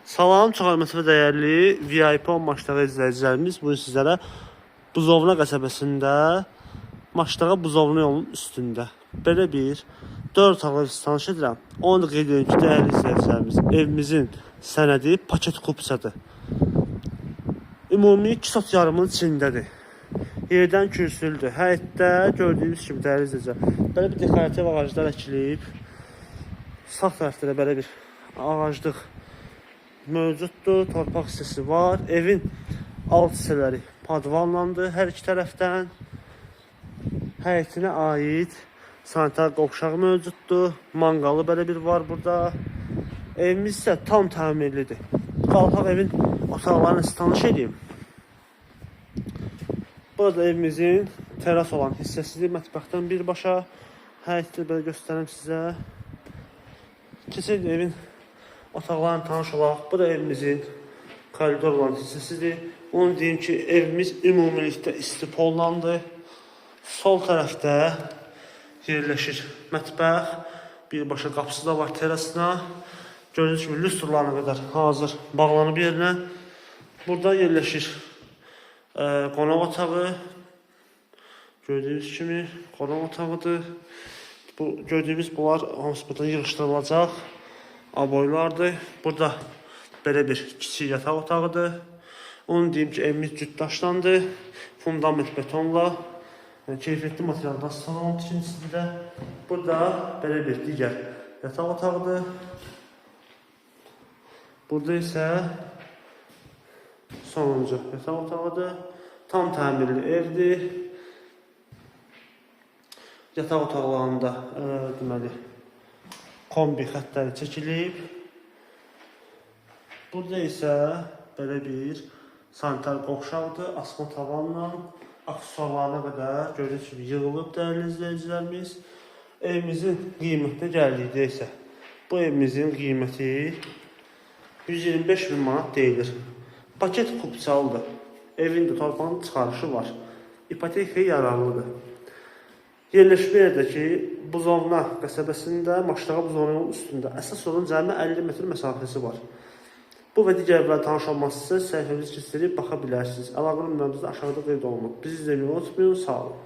Salam, çox hörmətli və dəyərli VIP 10 maçdağı izləyicilərimiz. Bugün sizlərə Buzovna qəsəbəsində maçdağı Buzovna yolunun üstündə belə bir 4 otaqlı tanış edirəm. Onu da qeyd edim ki, dəyərli izləyicilərimiz, evimizin sənədi paket kupçadır. Ümumi 2 sot yarımın içindədir. Yerdən kürsülüdür. Həyətdə gördüyünüz kimi dəyərli izləyicilər, belə bir dekorativ ağaclar əkilib. Sağ tərəfdə də belə bir ağaclıq mövcuddur, torpaq hissəsi var. Evin alt hissələri padvanlandı hər iki tərəfdən. Həyətinə aid sanitar qovşağı mövcuddur. Manqalı belə bir var burada. Evimiz isə tam təmirlidir. Qalxaq evin otaqlarını sizə tanış edeyim. Burada evimizin teras olan hissəsidir. Mətbəxdən birbaşa. Həyətdə belə göstərim sizə. Keçək evin otaqlarını tanış olaq. Bu da evimizin koridor olan hissəsidir. Onu deyim ki, evimiz ümumilikdə istipollandı. Sol tərəfdə yerləşir mətbəx. Birbaşa qapısı da var terasına. Gördüyünüz kimi lüstrlarına qədər hazır bağlanıb yerinə. Burada yerləşir qonaq otağı. Gördüyünüz kimi qonaq otağıdır. Gördüyümüz bunlar hamısı burada yığışdırılacaq. Aboylardır. Burada belə bir kiçik yataq otağıdır. Onu deyim ki, evimiz cütdaşlandı. Fundament betonla, keyfiyyətli materialdan salon tikintisində. Burada belə bir digər yataq otağıdır. Burada isə sonuncu yataq otağıdır. Tam təmirli evdir. Yataq otaqlarında deməli kombi xəttləri çəkilib. Burada isə belə bir sanitar qovşaqdır. Asma tavanla aksesuarlarına qədər gördüyünüz kimi yığılıb dəyərli izləyicilərimiz. Evimizin qiymətinə gəldikdə isə bu evimizin qiyməti 125 min manat deyilir. Paket kupçalıdır. Evin də torpağın çıxarışı var. İpotekaya yararlıdır. Yerləşmə yerdəki Buzovna qəsəbəsində, Maçdağı Buzovna yolunun üstündə əsas olan cəmi 50 metr məsafəsi var. Bu və digər tanış olması isə səhifəmizi keçirib baxa bilərsiniz. Əlaqə nömrəmizdə aşağıda qeyd olunub. Bizi izləməyi unutmayın. Sağ olun.